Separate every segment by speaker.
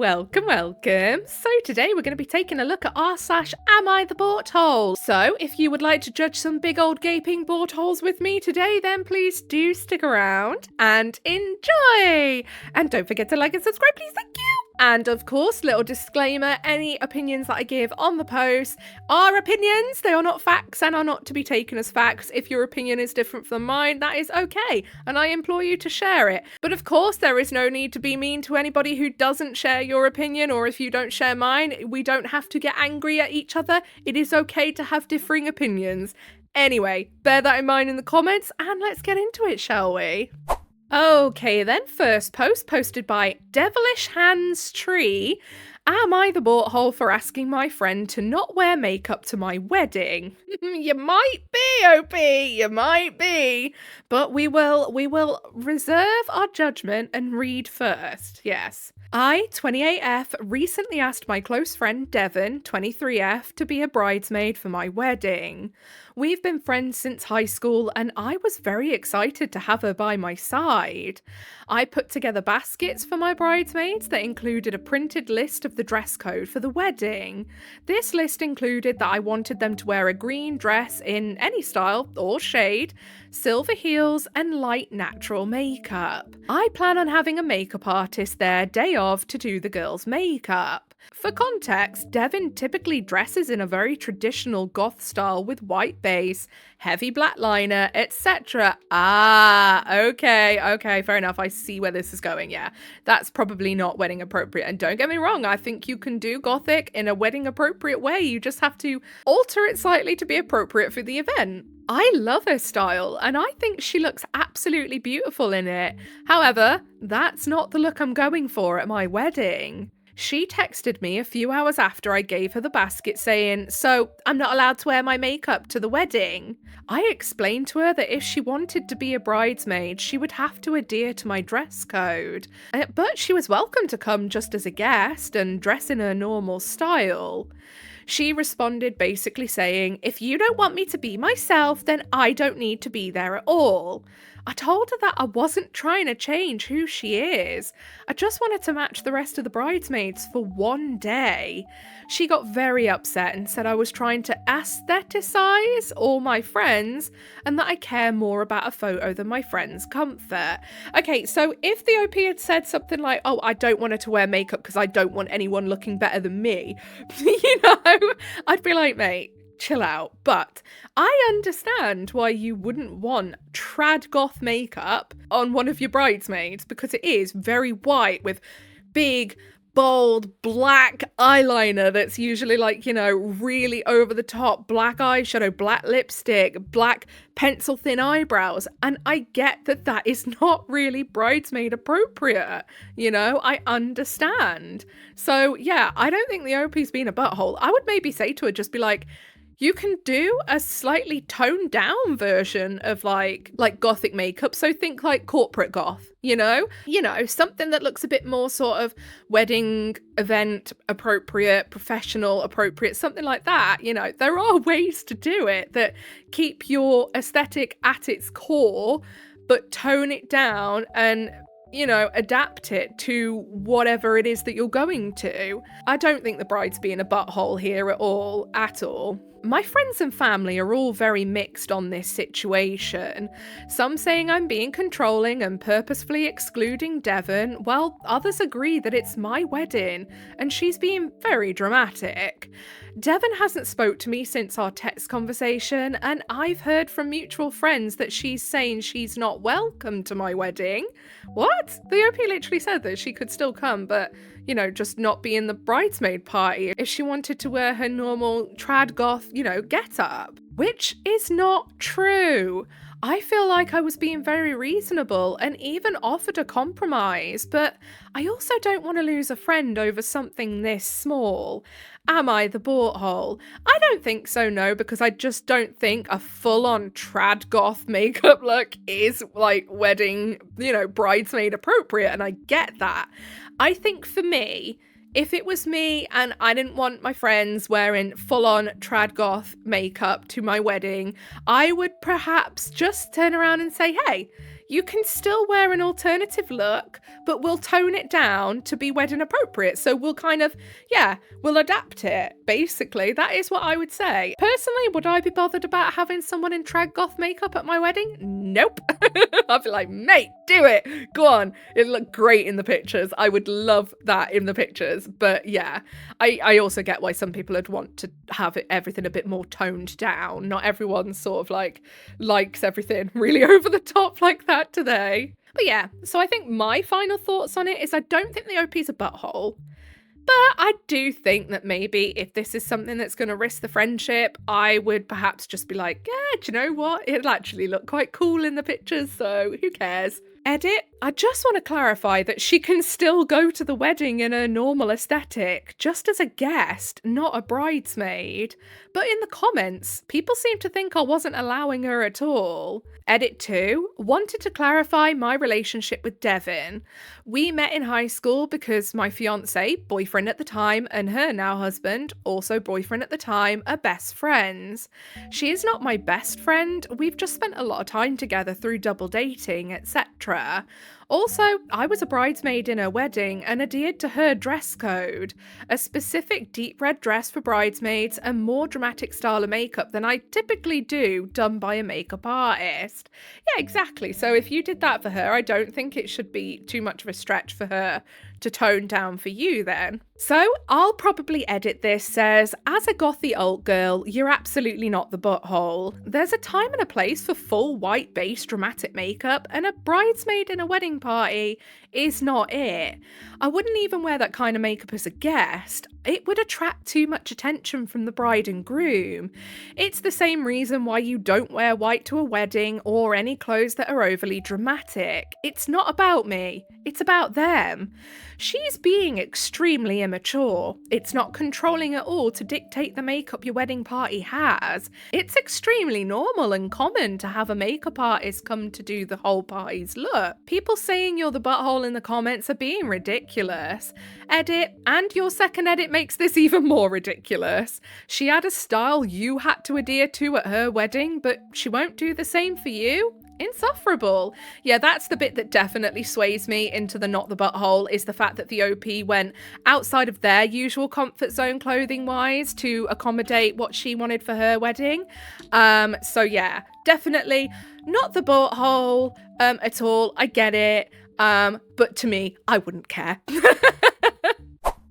Speaker 1: Welcome, welcome. So today we're going to be taking a look at r/Am I the Butthole? So if you would like to judge some big old gaping buttholes with me today, then please do stick around and enjoy. And don't forget to like and subscribe, please. Thank you. And of course, little disclaimer, any opinions that I give on the post are opinions. They are not facts and are not to be taken as facts. If your opinion is different from mine, that is okay. And I implore you to share it. But of course, there is no need to be mean to anybody who doesn't share your opinion, or if you don't share mine, we don't have to get angry at each other. It is okay to have differing opinions. Anyway, bear that in mind in the comments and let's get into it, shall we? Okay then, first post posted by Devilish Hands Tree. Am I the butthole for asking my friend to not wear makeup to my wedding? You might be, OP, you might be. But we will reserve our judgment and read first, yes. I, 28F, recently asked my close friend Devon, 23F, to be a bridesmaid for my wedding. We've been friends since high school and I was very excited to have her by my side. I put together baskets for my bridesmaids that included a printed list of the dress code for the wedding. This list included that I wanted them to wear a green dress in any style or shade, silver heels and light natural makeup. I plan on having a makeup artist there day of to do the girls' makeup. For context, Devon typically dresses in a very traditional goth style with white base, heavy black liner, etc. Okay, fair enough. I see where this is going, yeah. That's probably not wedding appropriate. And don't get me wrong, I think you can do gothic in a wedding appropriate way. You just have to alter it slightly to be appropriate for the event. I love her style, and I think she looks absolutely beautiful in it. However, that's not the look I'm going for at my wedding. She texted me a few hours after I gave her the basket saying, "So, I'm not allowed to wear my makeup to the wedding?" I explained to her that if she wanted to be a bridesmaid, she would have to adhere to my dress code. But she was welcome to come just as a guest and dress in her normal style. She responded basically saying, "If you don't want me to be myself, then I don't need to be there at all." I told her that I wasn't trying to change who she is. I just wanted to match the rest of the bridesmaids for one day. She got very upset and said I was trying to aestheticize all my friends and that I care more about a photo than my friends' comfort. Okay, so if the OP had said something like, "Oh, I don't want her to wear makeup because I don't want anyone looking better than me," I'd be like, mate, chill out. But I understand why you wouldn't want trad goth makeup on one of your bridesmaids, because it is very white with big, bold, black eyeliner that's usually like, really over the top, black eyeshadow, black lipstick, black pencil thin eyebrows. And I get that that is not really bridesmaid appropriate. I understand. So yeah, I don't think the OP's been a butthole. I would maybe say to her, just be like, you can do a slightly toned down version of like gothic makeup. So think like corporate goth, something that looks a bit more sort of wedding event appropriate, professional appropriate, something like that. There are ways to do it that keep your aesthetic at its core, but tone it down and adapt it to whatever it is that you're going to. I don't think the bride's being a butthole here at all. My friends and family are all very mixed on this situation. Some saying I'm being controlling and purposefully excluding Devon, while others agree that it's my wedding and she's being very dramatic. Devon hasn't spoke to me since our text conversation, and I've heard from mutual friends that she's saying she's not welcome to my wedding. What? The OP literally said that she could still come, but, just not be in the bridesmaid party if she wanted to wear her normal trad goth, get up. Which is not true. I feel like I was being very reasonable and even offered a compromise, but I also don't want to lose a friend over something this small. Am I the butthole? I don't think so, no, because I just don't think a full-on trad goth makeup look is like wedding, bridesmaid appropriate, and I get that. I think for me, if it was me and I didn't want my friends wearing full-on trad goth makeup to my wedding, I would perhaps just turn around and say, "Hey, you can still wear an alternative look, but we'll tone it down to be wedding appropriate. So we'll kind of, we'll adapt it. Basically, that is what I would say. Personally, would I be bothered about having someone in trad goth makeup at my wedding? Nope. I'd be like, mate, do it. Go on. It'll look great in the pictures. I would love that in the pictures. But yeah, I also get why some people would want to have everything a bit more toned down. Not everyone sort of like likes everything really over the top like that today. But yeah, so I think my final thoughts on it is I don't think the OP's a butthole. But I do think that maybe if this is something that's going to risk the friendship, I would perhaps just be like, yeah, do you know what? It'll actually look quite cool in the pictures, so who cares? Edit. I just want to clarify that she can still go to the wedding in a normal aesthetic, just as a guest, not a bridesmaid. But in the comments, people seem to think I wasn't allowing her at all. Edit 2. Wanted to clarify my relationship with Devin. We met in high school because my fiance, boyfriend at the time, and her now husband, also boyfriend at the time, are best friends. She is not my best friend. We've just spent a lot of time together through double dating, etc. Also, I was a bridesmaid in her wedding and adhered to her dress code, a specific deep red dress for bridesmaids and more dramatic style of makeup than I typically do done by a makeup artist. Yeah, exactly. So if you did that for her, I don't think it should be too much of a stretch for her to tone down for you then. So I'll probably edit this says, as a gothy alt girl, you're absolutely not the butthole. There's a time and a place for full white base dramatic makeup, and a bridesmaid in a wedding party is not it. I wouldn't even wear that kind of makeup as a guest. It would attract too much attention from the bride and groom. It's the same reason why you don't wear white to a wedding or any clothes that are overly dramatic. It's not about me, it's about them. She's being extremely immature. It's not controlling at all to dictate the makeup your wedding party has. It's extremely normal and common to have a makeup artist come to do the whole party's look. People saying you're the butthole in the comments are being ridiculous. Edit, and your second edit makes this even more ridiculous. She had a style you had to adhere to at her wedding, but she won't do the same for you? Insufferable. Yeah, that's the bit that definitely sways me into the not the butthole, is the fact that the OP went outside of their usual comfort zone clothing wise to accommodate what she wanted for her wedding. So yeah, definitely not the butthole at all. I get it. But to me, I wouldn't care.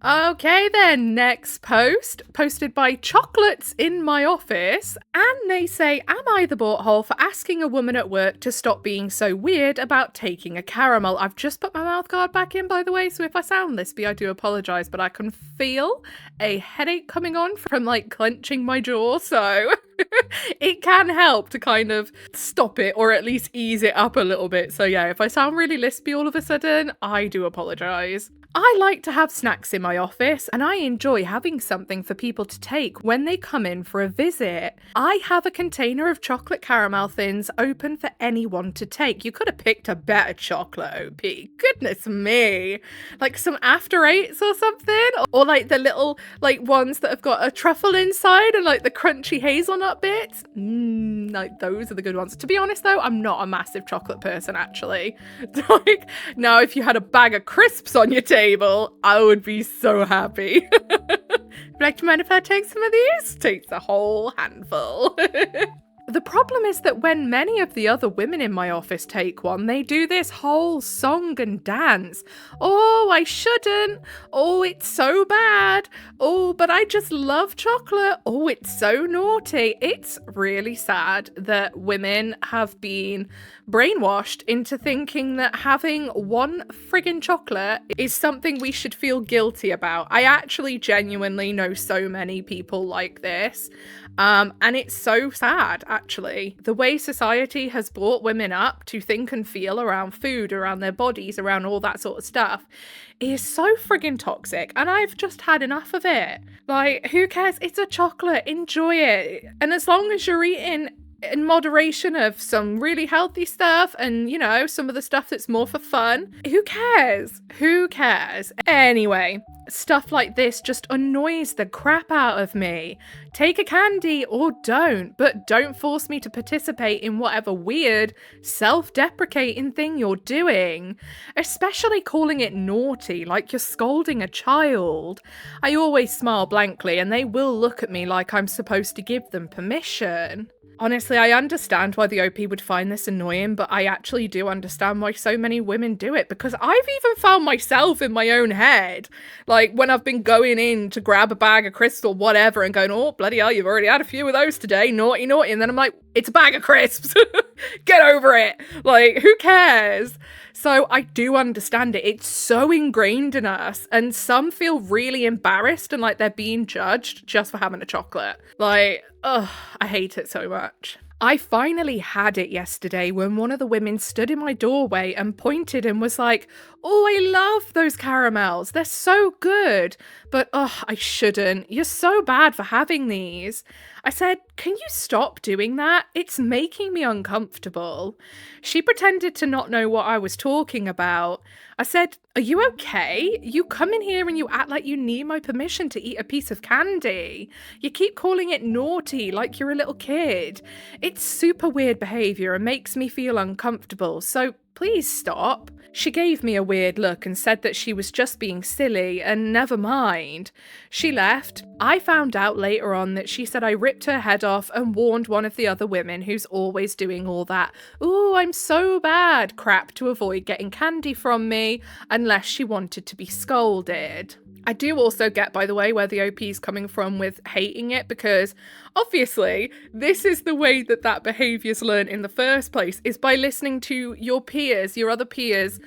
Speaker 1: Okay then, next post, posted by Chocolates in My Office, and they say, am I the butthole for asking a woman at work to stop being so weird about taking a caramel? I've just put my mouth guard back in, by the way, so if I sound lispy, I do apologise, but I can feel a headache coming on from like clenching my jaw, so it can help to kind of stop it or at least ease it up a little bit. So yeah, if I sound really lispy all of a sudden, I do apologise. I like to have snacks in my office, and I enjoy having something for people to take when they come in for a visit. I have a container of chocolate caramel thins open for anyone to take. You could have picked a better chocolate, OP. Goodness me. Like some After Eights or something? Or like the little like ones that have got a truffle inside and like the crunchy hazelnut bits. Like those are the good ones. To be honest though, I'm not a massive chocolate person actually. Like, now if you had a bag of crisps on your table, I would be so happy. Like, do you mind if I take some of these? Takes a whole handful. The problem is that when many of the other women in my office take one, they do this whole song and dance. Oh, I shouldn't. Oh, it's so bad. Oh, but I just love chocolate. Oh, it's so naughty. It's really sad that women have been brainwashed into thinking that having one friggin' chocolate is something we should feel guilty about. I actually genuinely know so many people like this. And it's so sad, actually. The way society has brought women up to think and feel around food, around their bodies, around all that sort of stuff is so friggin' toxic. And I've just had enough of it. Like, who cares? It's a chocolate. Enjoy it. And as long as you're eating in moderation of some really healthy stuff and, you know, some of the stuff that's more for fun, who cares? Who cares? Anyway, Stuff like this just annoys the crap out of me. Take a candy or don't, but don't force me to participate in whatever weird, self-deprecating thing you're doing. Especially calling it naughty, like you're scolding a child. I always smile blankly and they will look at me like I'm supposed to give them permission. Honestly, I understand why the OP would find this annoying, but I actually do understand why so many women do it, because I've even found myself in my own head, like when I've been going in to grab a bag of crisps or whatever and going, oh, bloody hell, you've already had a few of those today, naughty, naughty, and then I'm like, it's a bag of crisps, get over it, like, who cares? So I do understand it. It's so ingrained in us, and some feel really embarrassed and like they're being judged just for having a chocolate. Like, ugh, I hate it so much. I finally had it yesterday when one of the women stood in my doorway and pointed and was like, oh, I love those caramels. They're so good. But, I shouldn't. You're so bad for having these. I said, can you stop doing that? It's making me uncomfortable. She pretended to not know what I was talking about. I said, are you okay? You come in here and you act like you need my permission to eat a piece of candy. You keep calling it naughty like you're a little kid. It's super weird behavior and makes me feel uncomfortable, so please stop. She gave me a weird look and said that she was just being silly and never mind. She left. I found out later on that she said I ripped her head off and warned one of the other women who's always doing all that, ooh, I'm so bad crap to avoid getting candy from me unless she wanted to be scolded. I do also get, by the way, where the OP is coming from with hating it, because obviously this is the way that that behaviour is learned in the first place, is by listening to your peers, your other peers.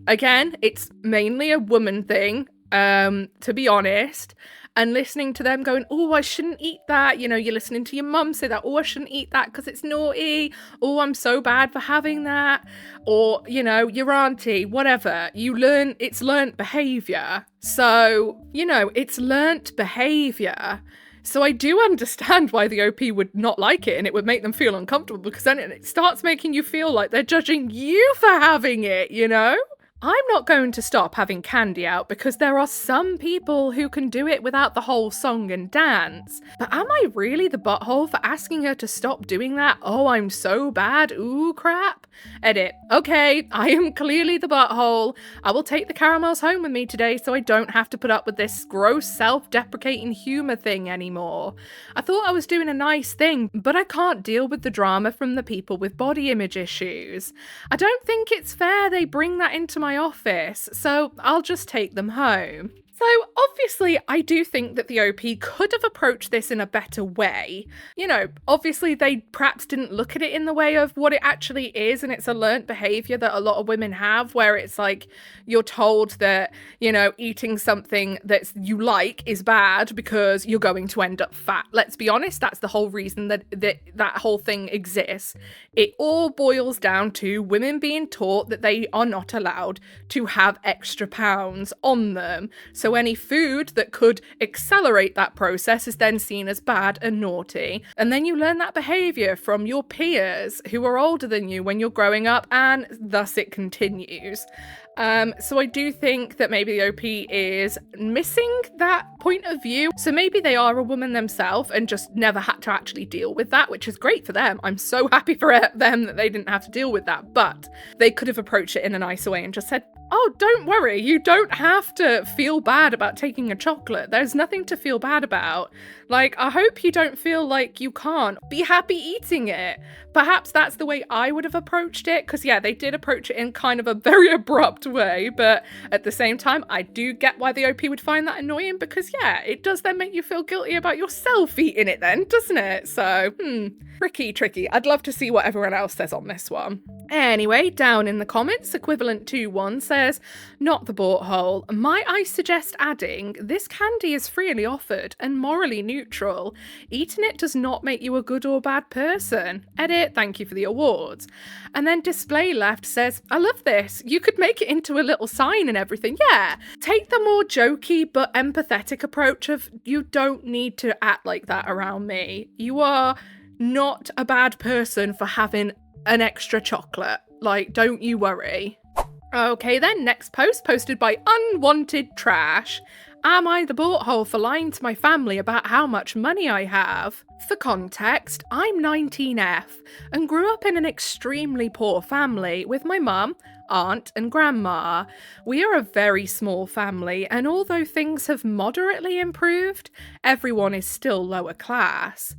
Speaker 1: Again, it's mainly a woman thing, to be honest, and listening to them going, oh, I shouldn't eat that. You know, you're listening to your mum say that, oh, I shouldn't eat that because it's naughty. Oh, I'm so bad for having that. Or, you know, your auntie, whatever. It's learnt behaviour. So, you know, it's learnt behaviour. So I do understand why the OP would not like it and it would make them feel uncomfortable, because then it starts making you feel like they're judging you for having it, you know? I'm not going to stop having candy out because there are some people who can do it without the whole song and dance. But am I really the butthole for asking her to stop doing that? Oh, I'm so bad. Ooh, crap. Edit. Okay, I am clearly the butthole. I will take the caramels home with me today so I don't have to put up with this gross self-deprecating humour thing anymore. I thought I was doing a nice thing, but I can't deal with the drama from the people with body image issues. I don't think it's fair they bring that into my office, so I'll just take them home. So obviously I do think that the OP could have approached this in a better way. You know, obviously they perhaps didn't look at it in the way of what it actually is, and it's a learnt behaviour that a lot of women have, where it's like you're told that, you know, eating something that you like is bad because you're going to end up fat. Let's be honest, that's the whole reason that whole thing exists. It all boils down to women being taught that they are not allowed to have extra pounds on them. So any food that could accelerate that process is then seen as bad and naughty. And then you learn that behaviour from your peers who are older than you when you're growing up, and thus it continues. So I do think that maybe the OP is missing that point of view. So maybe they are a woman themselves and just never had to actually deal with that, which is great for them. I'm so happy for them that they didn't have to deal with that. But they could have approached it in a nicer way and just said, oh, don't worry, you don't have to feel bad about taking a chocolate. There's nothing to feel bad about. Like, I hope you don't feel like you can't. Be happy eating it. Perhaps that's the way I would have approached it, because yeah, they did approach it in kind of a very abrupt way, but at the same time, I do get why the OP would find that annoying, because yeah, it does then make you feel guilty about yourself eating it then, doesn't it? So, tricky. I'd love to see what everyone else says on this one. Anyway, down in the comments, equivalent to one says, not the butthole. Might I suggest adding, this candy is freely offered and morally neutral. Eating it does not make you a good or bad person. Edit, thank you for the awards. And then display left says, I love this. You could make it into a little sign and everything. Yeah, take the more jokey but empathetic approach of, you don't need to act like that around me. You are not a bad person for having an extra chocolate. Like, don't you worry. Okay then, next post posted by Unwanted Trash. Am I the butthole for lying to my family about how much money I have? For context, I'm 19F and grew up in an extremely poor family with my mum, aunt, and grandma. We are a very small family, and although things have moderately improved, everyone is still lower class.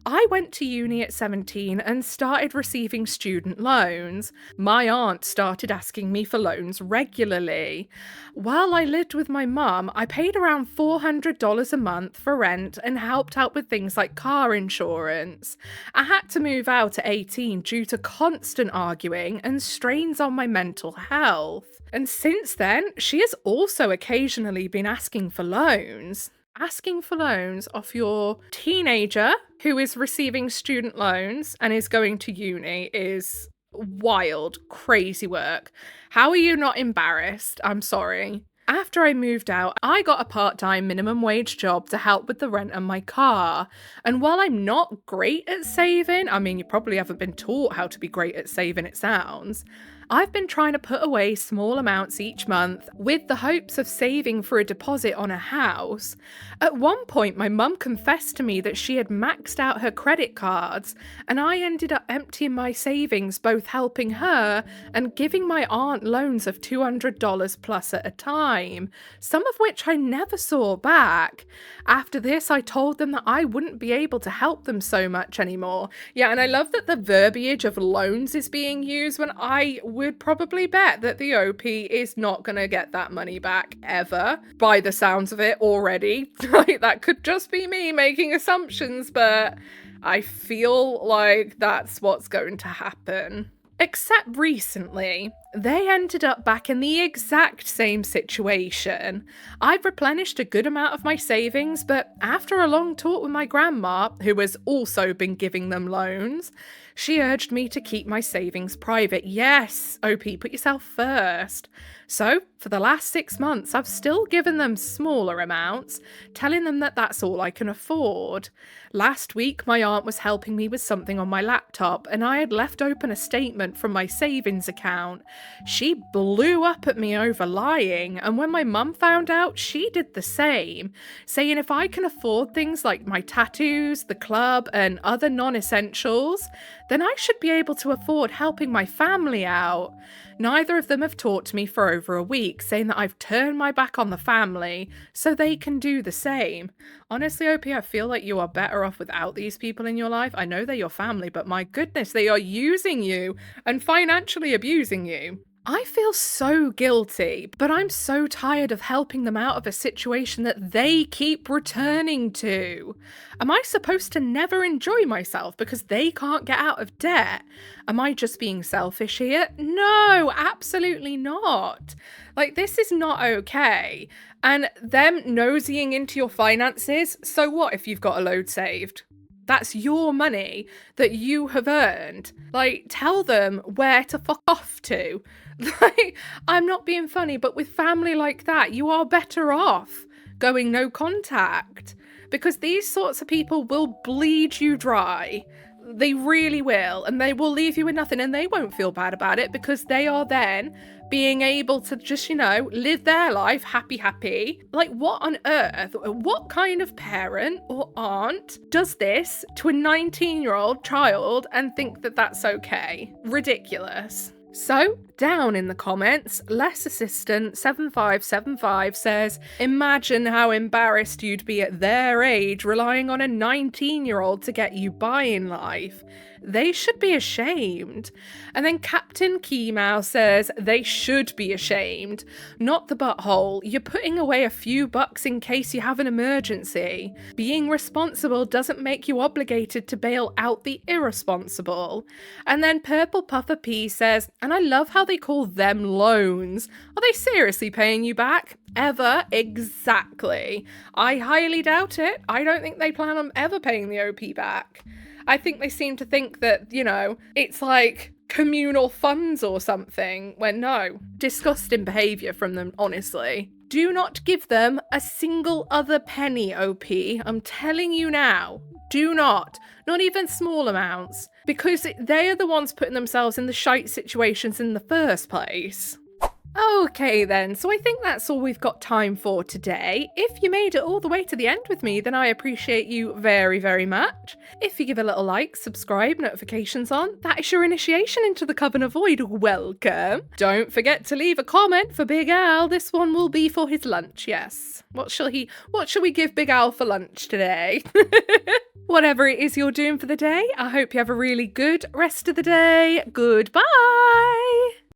Speaker 1: I went to uni at 17 and started receiving student loans. My aunt started asking me for loans regularly. While I lived with my mum, I paid around $400 a month for rent and helped out with things like car insurance. I had to move out at 18 due to constant arguing and strains on my mental health. And since then, she has also occasionally been asking for loans. Asking for loans off your teenager who is receiving student loans and is going to uni is wild, crazy work. How are you not embarrassed? I'm sorry. After I moved out, I got a part-time minimum wage job to help with the rent on my car. And while I'm not great at saving, I mean, you probably haven't been taught how to be great at saving, it sounds, I've been trying to put away small amounts each month with the hopes of saving for a deposit on a house. At one point, my mum confessed to me that she had maxed out her credit cards, and I ended up emptying my savings, both helping her and giving my aunt loans of $200 plus at a time, some of which I never saw back. After this, I told them that I wouldn't be able to help them so much anymore. Yeah, and I love that the verbiage of loans is being used when I would probably bet that the OP is not going to get that money back ever, by the sounds of it already. Like, that could just be me making assumptions, but I feel like that's what's going to happen. Except recently, they ended up back in the exact same situation. I'd replenished a good amount of my savings, but after a long talk with my grandma, who has also been giving them loans, she urged me to keep my savings private. Yes, OP, put yourself first. So, for the last 6 months, I've still given them smaller amounts, telling them that that's all I can afford. Last week, my aunt was helping me with something on my laptop, and I had left open a statement from my savings account. She blew up at me over lying, and when my mum found out, she did the same, saying if I can afford things like my tattoos, the club, and other non-essentials, then I should be able to afford helping my family out. Neither of them have talked to me for over a week, saying that I've turned my back on the family so they can do the same. Honestly, OP, I feel like you are better off without these people in your life. I know they're your family, but my goodness, they are using you and financially abusing you. I feel so guilty, but I'm so tired of helping them out of a situation that they keep returning to. Am I supposed to never enjoy myself because they can't get out of debt? Am I just being selfish here? No, absolutely not. Like, this is not okay. And them nosying into your finances, so what if you've got a load saved? That's your money that you have earned. Like, tell them where to fuck off to. Like, I'm not being funny, but with family like that, you are better off going no contact, because these sorts of people will bleed you dry. They really will, and they will leave you with nothing, and they won't feel bad about it because they are then being able to just, live their life happy. Like, what on earth, what kind of parent or aunt does this to a 19-year-old child and think that that's okay? Ridiculous. So, down in the comments, Less Assistant 7575 says, imagine how embarrassed you'd be at their age relying on a 19-year-old to get you by in life. They should be ashamed. And then Captain Keymouse says, they should be ashamed. Not the butthole. You're putting away a few bucks in case you have an emergency. Being responsible doesn't make you obligated to bail out the irresponsible. And then Purple Puffer P says, and I love how they call them loans. Are they seriously paying you back? Ever? Exactly. I highly doubt it. I don't think they plan on ever paying the OP back. I think they seem to think that, it's like communal funds or something, when no. Disgusting behaviour from them, honestly. Do not give them a single other penny, OP. I'm telling you now. Do not. Not even small amounts. Because they are the ones putting themselves in the shite situations in the first place. Okay then, so I think that's all we've got time for today. If you made it all the way to the end with me, then I appreciate you very, very much. If you give a little like, subscribe, notifications on, that is your initiation into the Coven of Void. Welcome. Don't forget to leave a comment for Big Al. This one will be for his lunch, yes. What shall we give Big Al for lunch today? Whatever it is you're doing for the day, I hope you have a really good rest of the day. Goodbye.